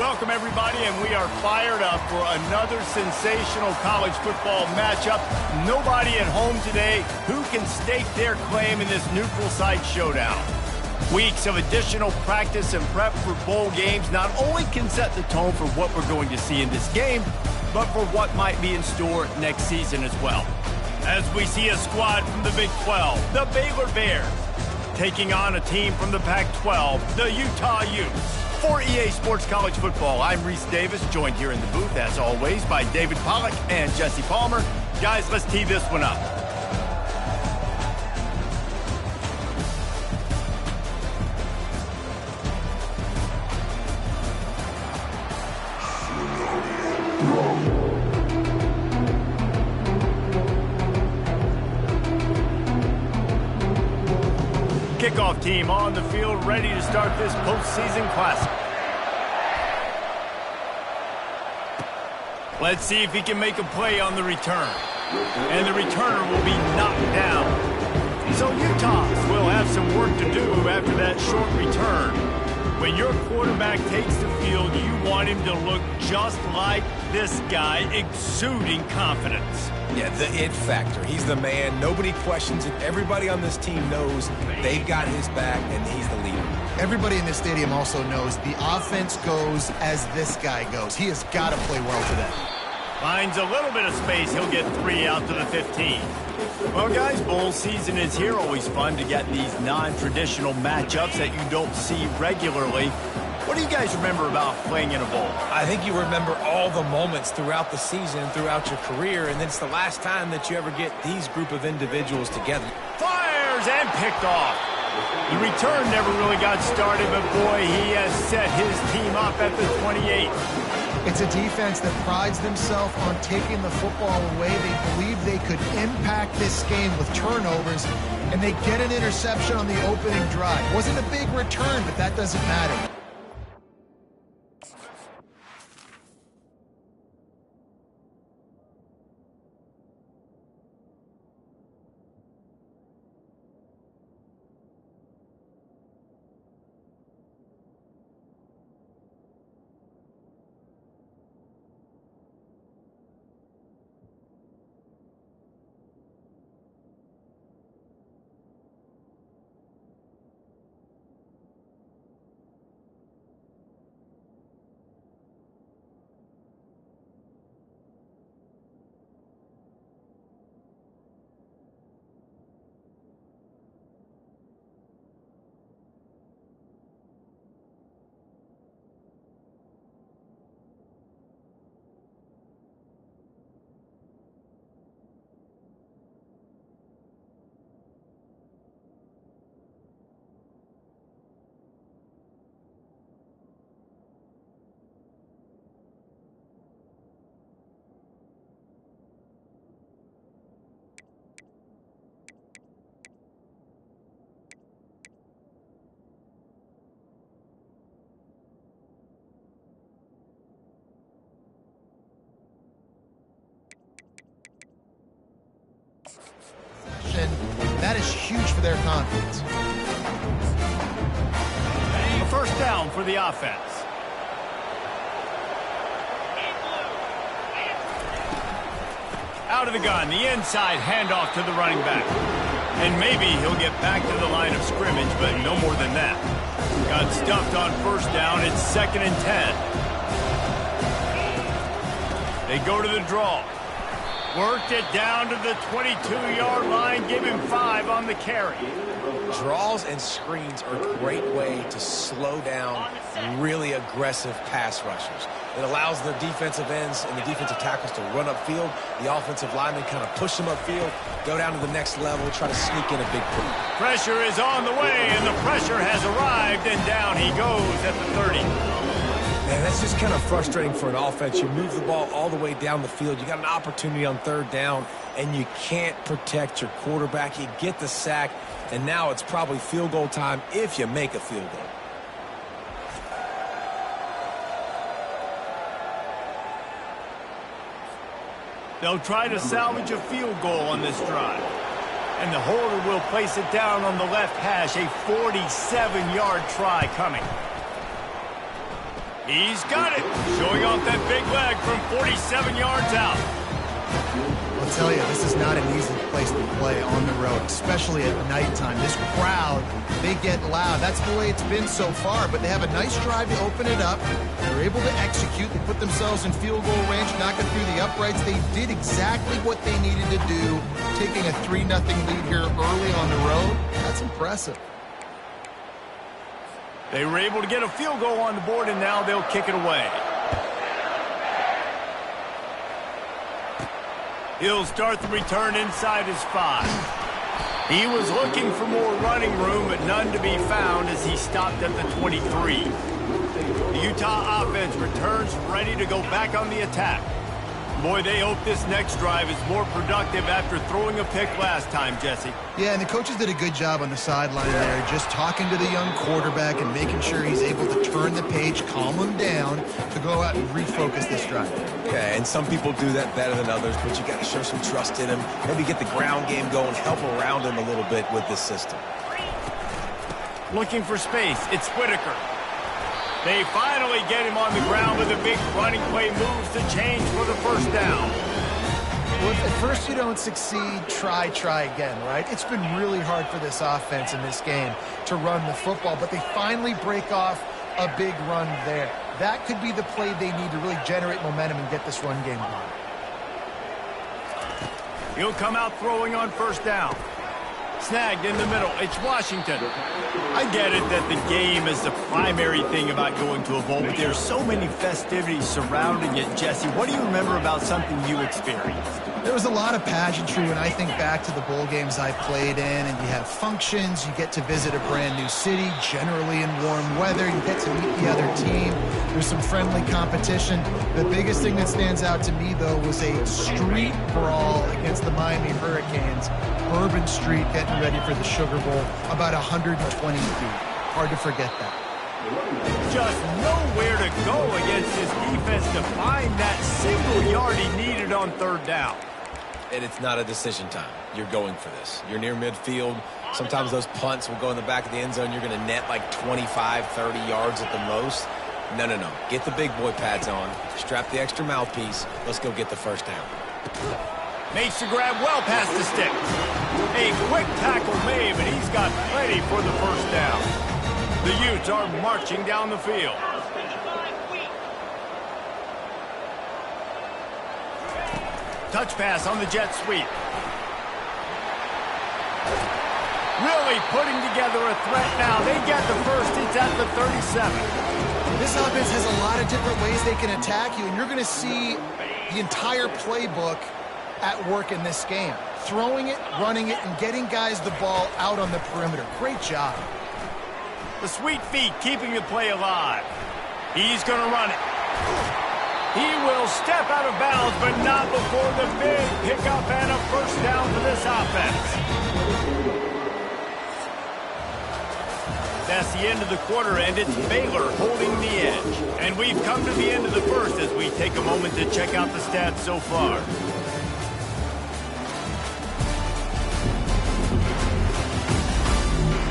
Welcome, everybody, and we are fired up for another sensational college football matchup. Nobody at home today who can stake their claim in this neutral site showdown. Weeks of additional practice and prep for bowl games not only can set the tone for what we're going to see in this game, but for what might be in store next season as well. As we see a squad from the Big 12, the Baylor Bears, taking on a team from the Pac-12, the Utah Utes. For EA Sports College Football, I'm Reese Davis, joined here in the booth, as always, by David Pollack and Jesse Palmer. Guys, let's tee this one up. Kickoff team on the field, ready to start this postseason classic. Let's see if he can make a play on the return. And the returner will be knocked down. So Utah will have some work to do after that short return. When your quarterback takes the field, you want him to look just like this guy, exuding confidence. Yeah, the it factor. He's the man. Nobody questions it. Everybody on this team knows they've got his back, and he's the leader. Everybody in this stadium also knows the offense goes as this guy goes. He has got to play well today. Finds a little bit of space. He'll get 3 out to the 15. Well, guys, bowl season is here. Always fun to get these non-traditional matchups that you don't see regularly. What do you guys remember about playing in a bowl? I think you remember all the moments throughout the season, throughout your career, and it's the last time that you ever get these group of individuals together. Fires and picked off. The return never really got started, but boy, he has set his team up at the 28. It's a defense that prides themselves on taking the football away. They believe they could impact this game with turnovers, and they get an interception on the opening drive. Wasn't a big return, but that doesn't matter. And that is huge for their confidence. A first down for the offense. Out of the gun, the inside handoff to the running back. And maybe he'll get back to the line of scrimmage, but no more than that. Got stuffed on first down. It's 2nd and 10. They go to the draw. Worked it down to the 22-yard line. Give him 5 on the carry. Draws and screens are a great way to slow down really aggressive pass rushers. It allows the defensive ends and the defensive tackles to run upfield. The offensive linemen kind of push them upfield, go down to the next level, try to sneak in a big play. Pressure is on the way, and the pressure has arrived, and down he goes at the 30. Man, that's just kind of frustrating for an offense. You move the ball all the way down the field. You got an opportunity on 3rd down, and you can't protect your quarterback. You get the sack, and now it's probably field goal time if you make a field goal. They'll try to salvage a field goal on this drive. And the holder will place it down on the left hash. A 47-yard try coming. He's got it, showing off that big leg from 47 yards out. I'll tell you, this is not an easy place to play on the road, especially at nighttime. This crowd, they get loud. That's the way it's been so far, but they have a nice drive to open it up. They're able to execute. They put themselves in field goal range, knocking through the uprights. They did exactly what they needed to do, taking a 3-0 lead here early on the road. That's impressive. They were able to get a field goal on the board, and now they'll kick it away. He'll start the return inside his 5. He was looking for more running room, but none to be found as he stopped at the 23. The Utah offense returns ready to go back on the attack. Boy, they hope this next drive is more productive after throwing a pick last time, Jesse. Yeah, and the coaches did a good job on the sideline there, just talking to the young quarterback and making sure he's able to turn the page, calm him down, to go out and refocus this drive. Yeah, and some people do that better than others, but you got to show some trust in him, maybe get the ground game going, help around him a little bit with this system. Looking for space, it's Whitaker. They finally get him on the ground with a big running play, moves the change for the first down. Well, if at first you don't succeed, try again, right? It's been really hard for this offense in this game to run the football, but they finally break off a big run there. That could be the play they need to really generate momentum and get this run game going. He'll come out throwing on first down. Snagged in the middle. It's Washington. I get it that the game is the primary thing about going to a bowl, but there's so many festivities surrounding it. Jesse, what do you remember about something you experienced? There was a lot of pageantry when I think back to the bowl games I played in, and you have functions, you get to visit a brand new city, generally in warm weather, you get to meet the other team, there's some friendly competition. The biggest thing that stands out to me, though, was a street brawl against the Miami Hurricanes, Bourbon Street, getting ready for the Sugar Bowl, about 120 feet. Hard to forget that. Just nowhere to go against his defense to find that single yard he needed on third down. And it's not a decision time. You're going for this. You're near midfield. Sometimes those punts will go in the back of the end zone. You're going to net like 25, 30 yards at the most. No. Get the big boy pads on. Strap the extra mouthpiece. Let's go get the first down. Makes the grab well past the stick. A quick tackle made, but he's got plenty for the first down. The Utes are marching down the field. Touch pass on the jet sweep. Really putting together a threat now. They get the first. It's at the 37. This offense has a lot of different ways they can attack you, and you're going to see the entire playbook at work in this game. Throwing it, running it, and getting guys the ball out on the perimeter. Great job. The sweet feet keeping the play alive. He's going to run it. He will step out of bounds, but not before the big pickup and a first down for this offense. That's the end of the quarter, and it's Baylor holding the edge. And we've come to the end of the first as we take a moment to check out the stats so far.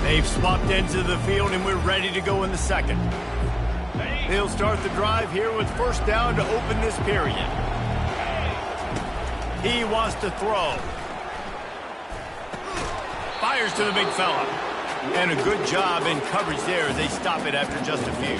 They've swapped ends of the field, and we're ready to go in the second. They'll start the drive here with first down to open this period. He wants to throw. Fires to the big fella. And a good job in coverage there as they stop it after just a few.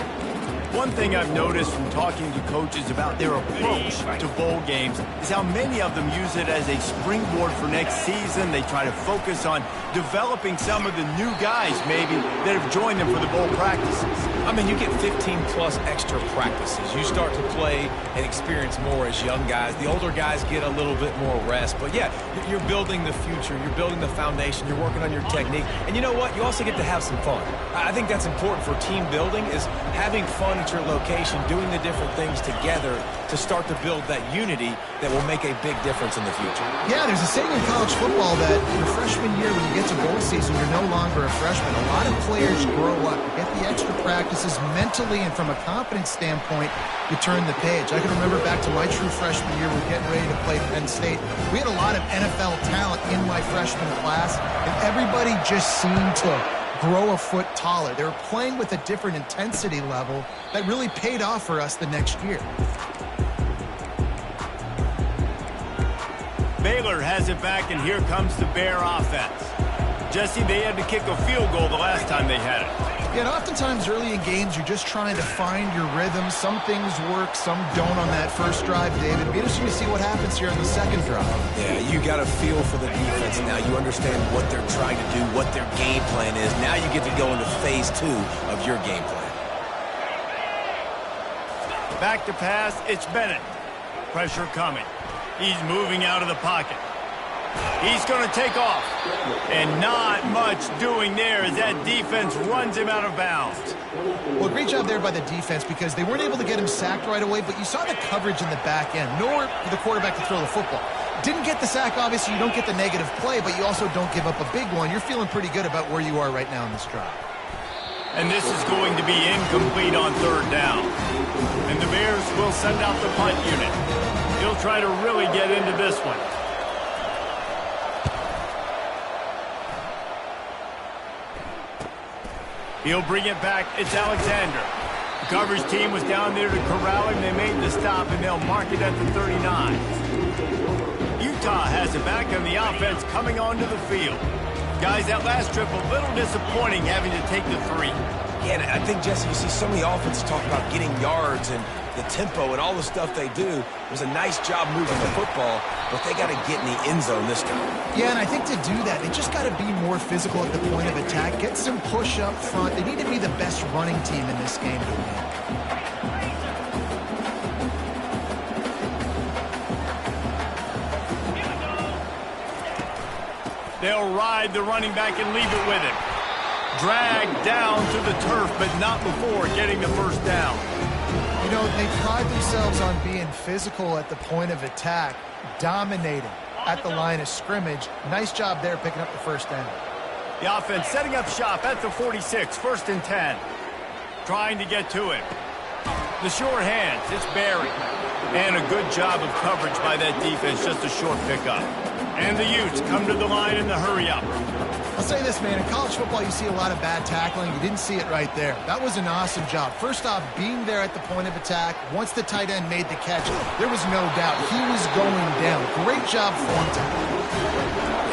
One thing I've noticed from talking to coaches about their approach to bowl games is how many of them use it as a springboard for next season. They try to focus on developing some of the new guys, maybe, that have joined them for the bowl practices. I mean, you get 15-plus extra practices. You start to play and experience more as young guys. The older guys get a little bit more rest. But, yeah, you're building the future. You're building the foundation. You're working on your technique. And you know what? You also get to have some fun. I think that's important for team building, is having fun at your location, doing the different things together to start to build that unity that will make a big difference in the future. Yeah, there's a saying in college football that your freshman year, when you get to bowl season, you're no longer a freshman. A lot of players grow up, you get the extra practices mentally, and from a confidence standpoint, you turn the page. I can remember back to my true freshman year, we're getting ready to play Penn State. We had a lot of NFL talent in my freshman class, and everybody just seemed to grow a foot taller. They were playing with a different intensity level that really paid off for us the next year. Baylor has it back, and here comes the Bear offense. Jesse, they had to kick a field goal the last time they had it. Yeah, and oftentimes early in games, you're just trying to find your rhythm. Some things work, some don't on that first drive, David. It'll be interesting to see what happens here on the second drive. Yeah, you got a feel for the defense now. You understand what they're trying to do, what their game plan is. Now you get to go into phase 2 of your game plan. Back to pass, it's Bennett. Pressure coming. He's moving out of the pocket. He's going to take off. And not much doing there as that defense runs him out of bounds. Well, great job there by the defense because they weren't able to get him sacked right away, but you saw the coverage in the back end. Nowhere for the quarterback to throw the football. Didn't get the sack, obviously. You don't get the negative play, but you also don't give up a big one. You're feeling pretty good about where you are right now in this drive. And this is going to be incomplete on third down. And the Bears will send out the punt unit. He'll try to really get into this one. He'll bring it back. It's Alexander. The coverage team was down there to corral him. They made the stop, and they'll mark it at the 39. Utah has it back on the offense coming onto the field. Guys, that last trip a little disappointing having to take the 3. Yeah, and I think, Jesse, you see so many offenses talk about getting yards and the tempo and all the stuff they do. It was a nice job moving the football, but they got to get in the end zone this time. Yeah, and I think to do that, they just got to be more physical at the point of attack, get some push up front. They need to be the best running team in this game to win. They'll ride the running back and leave it with him. Dragged down to the turf, but not before getting the first down. You know, they pride themselves on being physical at the point of attack, dominating at the line of scrimmage. Nice job there picking up the first down. The offense setting up shop at the 46, 1st and 10. Trying to get to him. The short hands, it's Barry. And a good job of coverage by that defense, just a short pickup. And the Utes come to the line in the hurry-up. I'll say this, man. In college football, you see a lot of bad tackling. You didn't see it right there. That was an awesome job. First off, being there at the point of attack. Once the tight end made the catch, there was no doubt he was going down. Great job form tackling.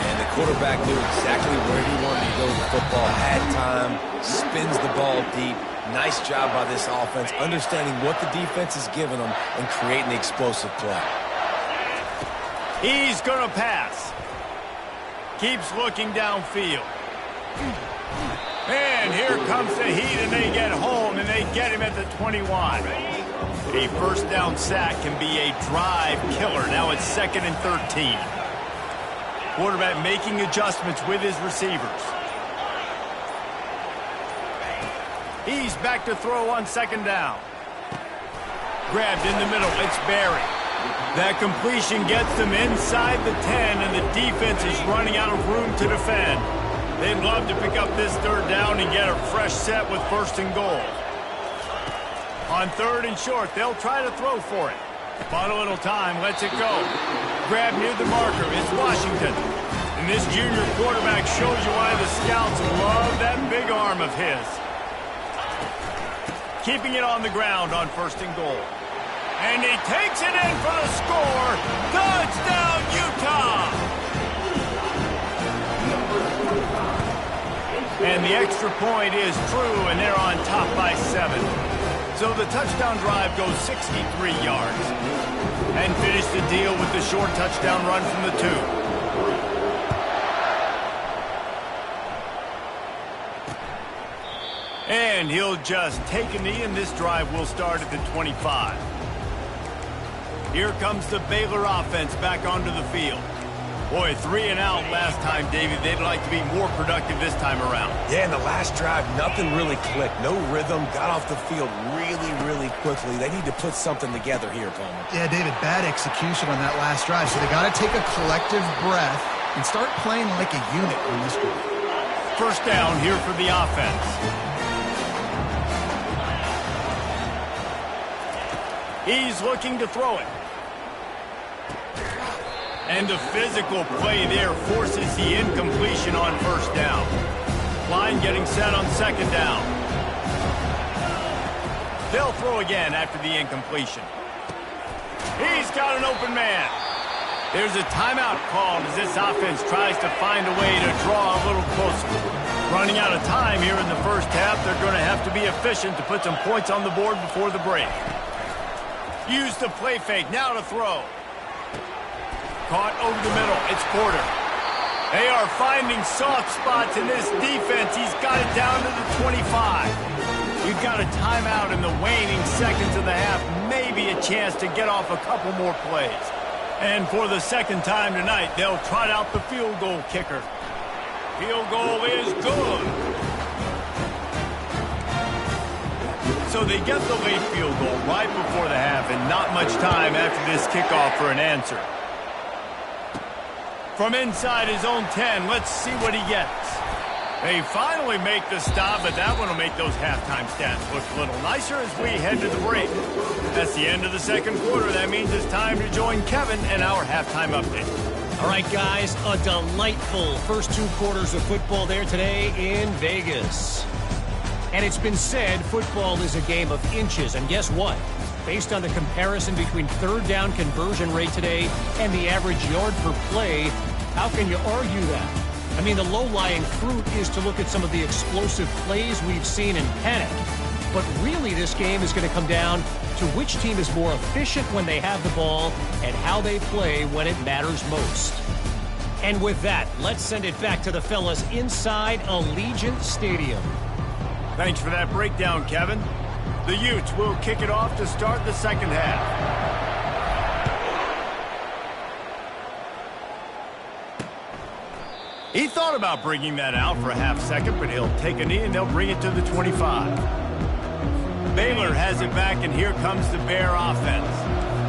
And the quarterback knew exactly where he wanted to go with the football. Had time, spins the ball deep. Nice job by this offense, understanding what the defense is giving them and creating the explosive play. He's going to pass. Keeps looking downfield. And here comes the heat, and they get home, and they get him at the 21. A first down sack can be a drive killer. Now it's 2nd and 13. Quarterback making adjustments with his receivers. He's back to throw on 2nd down. Grabbed in the middle. It's Barry. That completion gets them inside the 10, and the defense is running out of room to defend. They'd love to pick up this 3rd down and get a fresh set with 1st and goal. On 3rd and short, they'll try to throw for it. But a little time, lets it go. Grab near the marker, it's Washington. And this junior quarterback shows you why the scouts love that big arm of his. Keeping it on the ground on 1st and goal. And he takes it in for the score. Touchdown, Utah! And the extra point is true, and they're on top by 7. So the touchdown drive goes 63 yards. And finish the deal with the short touchdown run from the 2. And he'll just take a knee, and this drive will start at the 25. Here comes the Baylor offense back onto the field. Boy, 3 and out last time, David. They'd like to be more productive this time around. Yeah, in the last drive, nothing really clicked. No rhythm, got off the field really quickly. They need to put something together here, Palmer. Yeah, David, bad execution on that last drive. So they got to take a collective breath and start playing like a unit on this drive. First down here for the offense. He's looking to throw it. And the physical play there forces the incompletion on 1st down. Line getting set on second down. They'll throw again after the incompletion. He's got an open man. There's a timeout called as this offense tries to find a way to draw a little closer. Running out of time here in the first half, they're going to have to be efficient to put some points on the board before the break. Use the play fake, now to throw. Caught over the middle, it's Porter. They are finding soft spots in this defense. He's got it down to the 25. We've got a timeout in the waning seconds of the half. Maybe a chance to get off a couple more plays. And for the second time tonight, they'll trot out the field goal kicker. Field goal is good. So they get the late field goal right before the half and not much time after this kickoff for an answer. From inside his own 10, let's see what he gets. They finally make the stop, but that one will make those halftime stats look a little nicer as we head to the break. That's the end of the second quarter. That means it's time to join Kevin and our halftime update. All right, guys, a delightful first 2 quarters of football there today in Vegas. And it's been said football is a game of inches, and guess what? Based on the comparison between third down conversion rate today and the average yard per play, how can you argue that? I mean, the low-lying fruit is to look at some of the explosive plays we've seen in panic. But really, this game is going to come down to which team is more efficient when they have the ball and how they play when it matters most. And with that, let's send it back to the fellas inside Allegiant Stadium. Thanks for that breakdown, Kevin. The Utes will kick it off to start the second half. He thought about bringing that out for a half second, but he'll take a knee and they'll bring it to the 25. Baylor has it back, and here comes the Bear offense.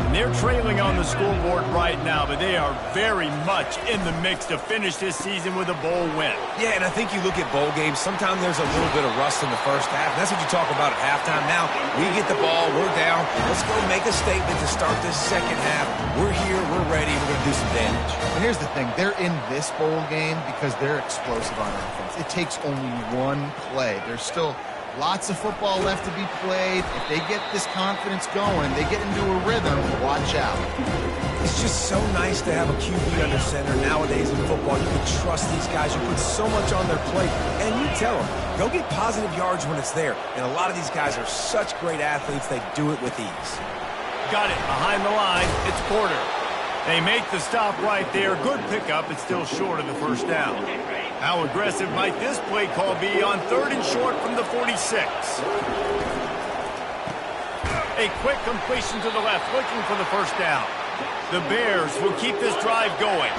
And they're trailing on the scoreboard right now, but they are very much in the mix to finish this season with a bowl win. Yeah, and I think you look at bowl games, sometimes there's a little bit of rust in the first half. And that's what you talk about at halftime. Now, we get the ball, we're down. Let's go make a statement to start this second half. We're here, we're ready, we're going to do some damage. And here's the thing, they're in this bowl game because they're explosive on offense. It takes only one play. There's still lots of football left to be played. If they get this confidence going, they get into a rhythm, watch out. It's just so nice to have a QB under center nowadays in football. You can trust these guys. You put so much on their plate. And you tell them, go get positive yards when it's there. And a lot of these guys are such great athletes, they do it with ease. Got it behind the line. It's Porter. They make the stop right there. Good pickup. It's still short of the first down. How aggressive might this play call be on third and short from the 46? A quick completion to the left, looking for the first down. The Bears will keep this drive going.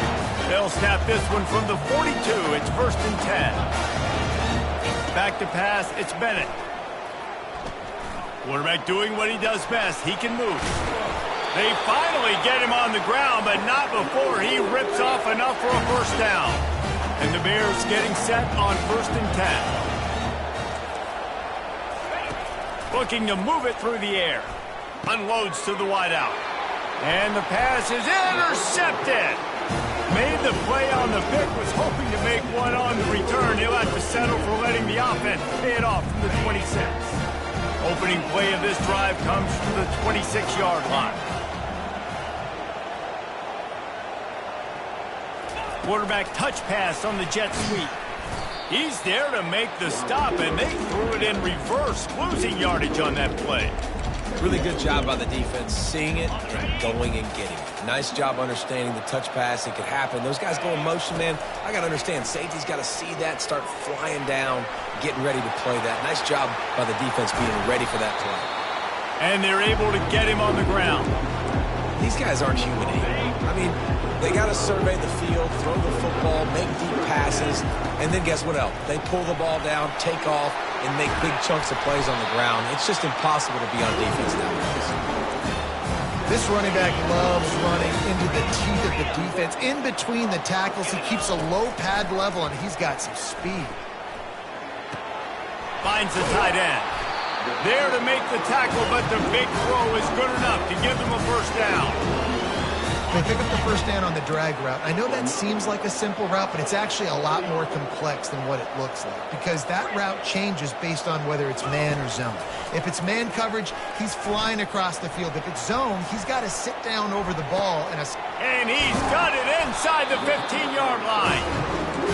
They'll snap this one from the 42. It's first and 10. Back to pass, it's Bennett. Quarterback doing what he does best. He can move. They finally get him on the ground, but not before he rips off enough for a first down. And the Bears getting set on first and 10. Looking to move it through the air. Unloads to the wideout. And the pass is intercepted. Made the play on the pick, was hoping to make one on the return. He'll have to settle for letting the offense pay it off from the 26. Opening play of this drive comes from the 26-yard line. Quarterback touch pass on the jet sweep. He's there to make the stop, and they threw it in reverse, losing yardage on that play. Really good job by the defense, seeing it and going and getting it. Nice job understanding the touch pass. It could happen. Those guys go in motion, man. I got to understand, safety's got to see that, start flying down, getting ready to play that. Nice job by the defense being ready for that play. And they're able to get him on the ground. These guys aren't human anymore. I mean, they got to survey the field, throw the football, make deep passes, and then guess what else? They pull the ball down, take off, and make big chunks of plays on the ground. It's just impossible to be on defense nowadays. This running back loves running into the teeth of the defense. In between the tackles, he keeps a low pad level, and he's got some speed. Finds the tight end. There to make the tackle, but the big throw is good enough to give them a first down. They pick up the first down on the drag route. I know that seems like a simple route, but it's actually a lot more complex than what it looks like because that route changes based on whether it's man or zone. If it's man coverage, he's flying across the field. If it's zone, he's got to sit down over the ball. And he's got it inside the 15-yard line.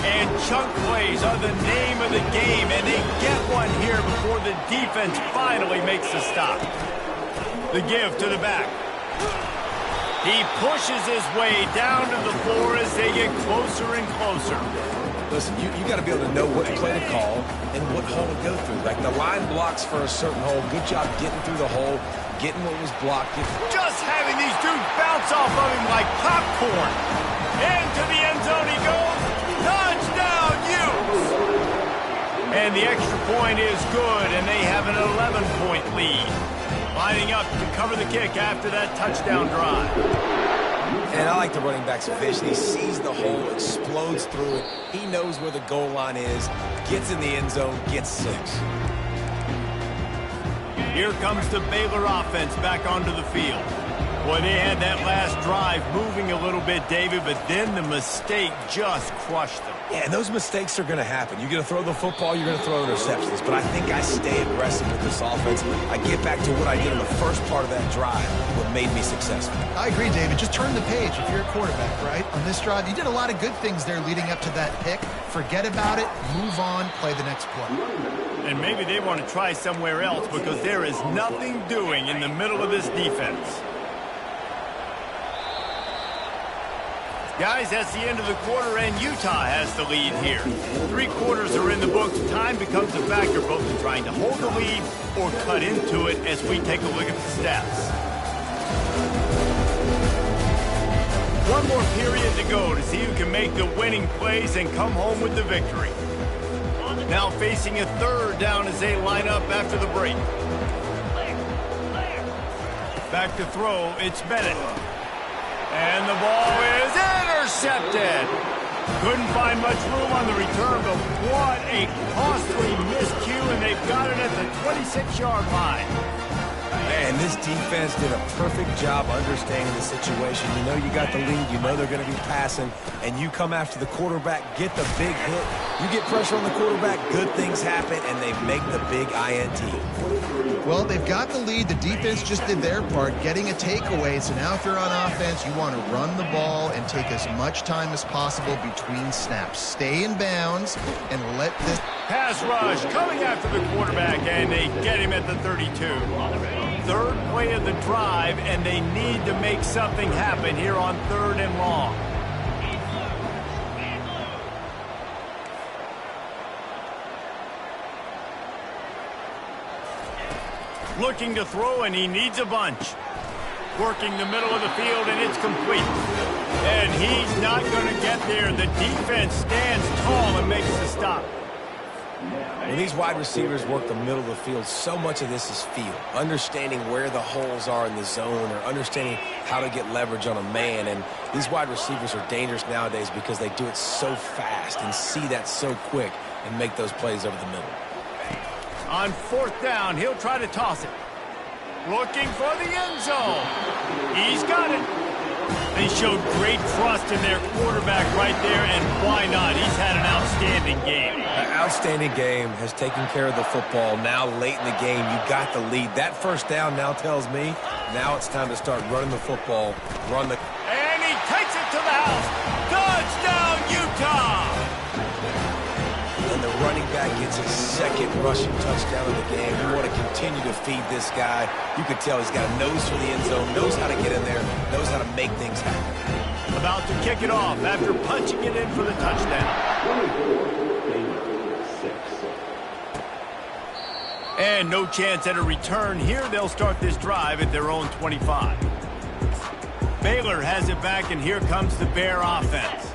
And chunk plays are the name of the game, and they get one here before the defense finally makes a stop. The give to the back. He pushes his way down to the floor as they get closer and closer. Listen, you got to be able to know what play to call and what hole to go through. Like the line blocks for a certain hole. Good job getting through the hole, getting what was blocked. Just having these dudes bounce off of him like popcorn. Into the end zone he goes. Touchdown, Utes! And the extra point is good, and they have an 11-point lead. Lining up to cover the kick after that touchdown drive. And I like the running back's vision. He sees the hole, explodes through it. He knows where the goal line is, gets in the end zone, gets 6. Here comes the Baylor offense back onto the field. Boy, they had that last drive moving a little bit, David, but then the mistake just crushed them. Yeah, and those mistakes are going to happen. You're going to throw the football, you're going to throw interceptions. But I think I stay aggressive with this offense. I get back to what I did in the first part of that drive, what made me successful. I agree, David. Just turn the page if you're a quarterback, right? On this drive, you did a lot of good things there leading up to that pick. Forget about it, move on, play the next play. And maybe they want to try somewhere else because there is nothing doing in the middle of this defense. Guys, that's the end of the quarter, and Utah has the lead here. 3 quarters are in the books. Time becomes a factor, both in trying to hold the lead or cut into it as we take a look at the stats. One more period to go to see who can make the winning plays and come home with the victory. Now facing a third down as they line up after the break. Back to throw, it's Bennett. And the ball is intercepted. Couldn't find much room on the return, but what a costly miscue, and they've got it at the 26-yard line. Man, this defense did a perfect job understanding the situation. You know you got the lead, you know they're going to be passing, and you come after the quarterback, get the big hit. You get pressure on the quarterback, good things happen, and they make the big INT. Well, they've got the lead. The defense just did their part, getting a takeaway. So now if you're on offense, you want to run the ball and take as much time as possible between snaps. Stay in bounds and let this pass rush coming after the quarterback, and they get him at the 32. Third play of the drive, and they need to make something happen here on 3rd and long. Looking to throw, and he needs a bunch. Working the middle of the field, and it's complete. And he's not going to get there. The defense stands tall and makes the stop. When these wide receivers work the middle of the field, so much of this is feel. Understanding where the holes are in the zone or understanding how to get leverage on a man. And these wide receivers are dangerous nowadays because they do it so fast and see that so quick and make those plays over the middle. On 4th down, he'll try to toss it. Looking for the end zone. He's got it. They showed great trust in their quarterback right there, and why not? He's had an outstanding game. An outstanding game, has taken care of the football. Now late in the game, you got the lead. That first down now tells me now it's time to start running the football. And he takes it to the house. Touchdown, Utah! And the running back gets his 2nd rushing touchdown of the game. We want to continue to feed this guy. You can tell he's got a nose for the end zone, knows how to get in there, knows how to make things happen. About to kick it off after punching it in for the touchdown. And no chance at a return. Here they'll start this drive at their own 25. Baylor has it back, and here comes the Bear offense.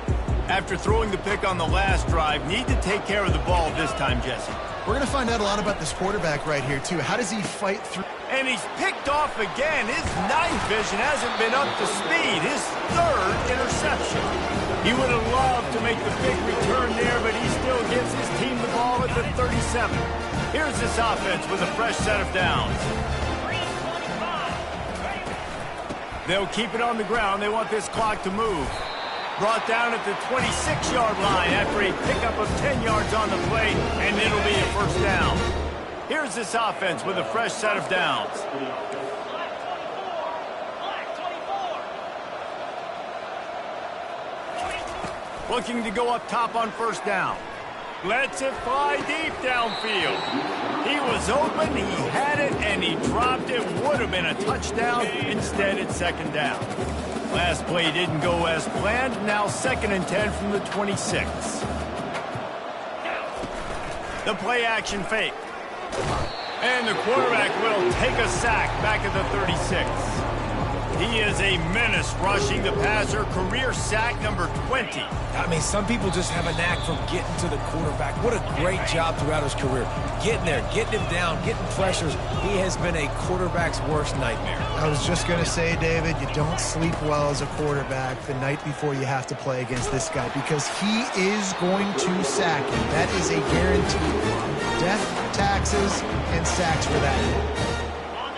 After throwing the pick on the last drive, need to take care of the ball this time, Jesse. We're going to find out a lot about this quarterback right here, too. How does he fight through? And he's picked off again. His night vision hasn't been up to speed. His 3rd interception. He would have loved to make the big return there, but he still gives his team the ball at the 37. Here's this offense with a fresh set of downs. They'll keep it on the ground. They want this clock to move. Brought down at the 26-yard line after a pickup of 10 yards on the play, and it'll be a first down. Here's this offense with a fresh set of downs. Looking to go up top on first down. Lets it fly deep downfield. He was open, he had it, and he dropped it. Would have been a touchdown. Instead, it's second down. Last play didn't go as planned. Now 2nd and 10 from the 26. The play action fake. And the quarterback will take a sack back at the 36. He is a menace rushing the passer. Career sack number 20. I mean, some people just have a knack for getting to the quarterback. What a great job throughout his career. Getting there, getting him down, getting pressures. He has been a quarterback's worst nightmare. I was just going to say, David, you don't sleep well as a quarterback the night before you have to play against this guy because he is going to sack you. That is a guarantee. Death, taxes, and sacks for that.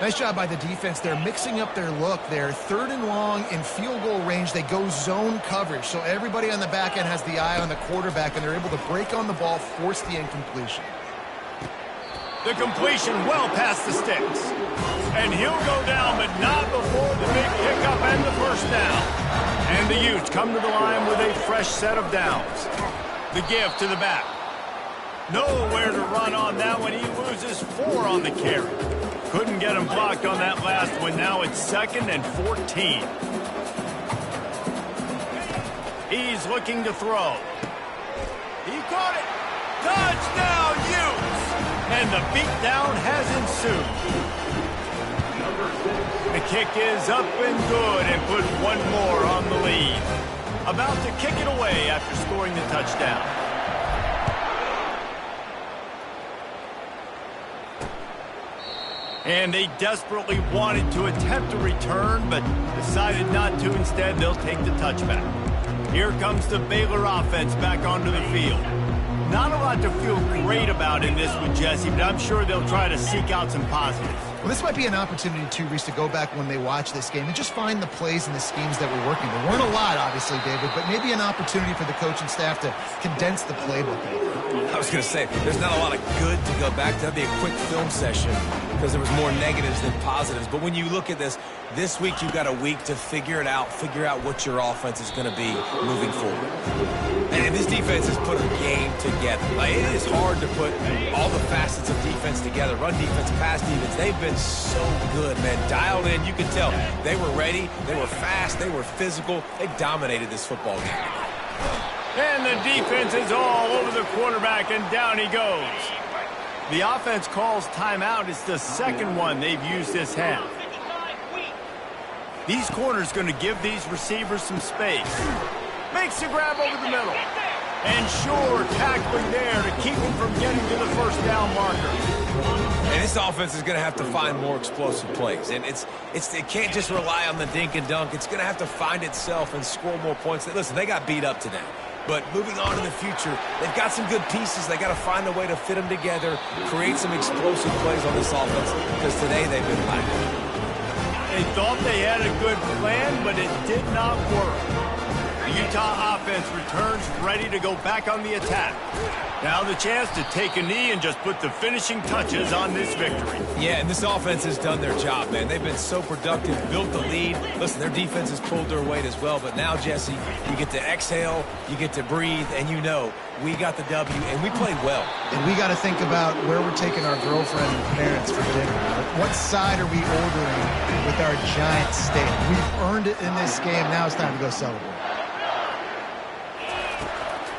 Nice job by the defense. They're mixing up their look. They're 3rd and long in field goal range. They go zone coverage. So everybody on the back end has the eye on the quarterback, and they're able to break on the ball, force the incompletion. The completion well past the sticks. And he'll go down, but not before the big pickup and the first down. And the Utes come to the line with a fresh set of downs. The give to the back. Nowhere to run on that one. He loses 4 on the carry. Couldn't get him blocked on that last one. Now it's 2nd and 14. He's looking to throw. He caught it. Touchdown, Utes! And the beatdown has ensued. The kick is up and good and put one more on the lead. About to kick it away after scoring the touchdown. And they desperately wanted to attempt a return, but decided not to. Instead, they'll take the touchback. Here comes the Baylor offense back onto the field. Not a lot to feel great about in this one, Jesse, but I'm sure they'll try to seek out some positives. Well, this might be an opportunity, too, Reese, to go back when they watch this game and just find the plays and the schemes that were working. There weren't a lot, obviously, David, but maybe an opportunity for the coaching staff to condense the playbook. I was going to say, there's not a lot of good to go back to. That'd be a quick film session because there was more negatives than positives. But when you look at this week you've got a week to figure it out, figure out what your offense is going to be moving forward. And this defense has put a game together. Like, it is hard to put all the facets of defense together. Run defense, pass defense. They've been so good, man. Dialed in. You can tell they were ready. They were fast. They were physical. They dominated this football game. And the defense is all over the quarterback, and down he goes. The offense calls timeout. It's the second one they've used this half. These corners going to give these receivers some space. Makes the grab over the middle. And sure, tackling there to keep him from getting to the first down marker. And this offense is going to have to find more explosive plays. And it can't just rely on the dink and dunk. It's going to have to find itself and score more points. Listen, they got beat up today. But moving on in the future, they've got some good pieces. They got to find a way to fit them together, create some explosive plays on this offense, because today they've been lacking. They thought they had a good plan, but it did not work. The Utah offense returns ready to go back on the attack. Now the chance to take a knee and just put the finishing touches on this victory. Yeah, and this offense has done their job, man. They've been so productive, built the lead. Listen, their defense has pulled their weight as well. But now, Jesse, you get to exhale, you get to breathe, and you know we got the W, and we played well. And we got to think about where we're taking our girlfriend and parents for dinner. What side are we ordering with our giant steak? We've earned it in this game. Now it's time to go celebrate.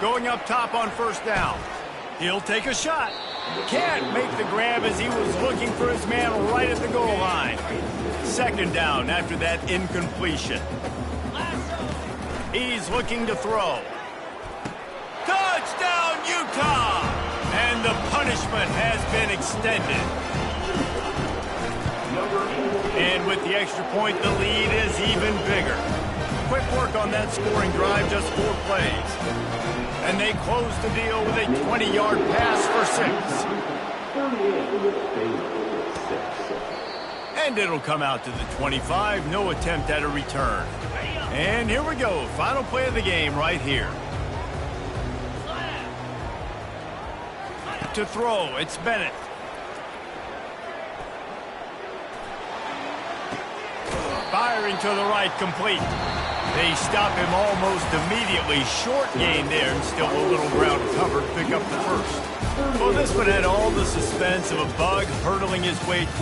Going up top on first down. He'll take a shot. Can't make the grab as he was looking for his man right at the goal line. Second down after that incompletion. He's looking to throw. Touchdown, Utah! And the punishment has been extended. And with the extra point, the lead is even bigger. Quick work on that scoring drive, just 4 plays. And they close the deal with a 20-yard pass for 6. And And it'll come out to the 25. No attempt at a return. And here we go. Final play of the game right here. To throw, it's Bennett. Firing to the right, complete. They stop him almost immediately. Short gain there, and still a little ground covered. Pick up the first. Well, this one had all the suspense of a bug hurtling his way toward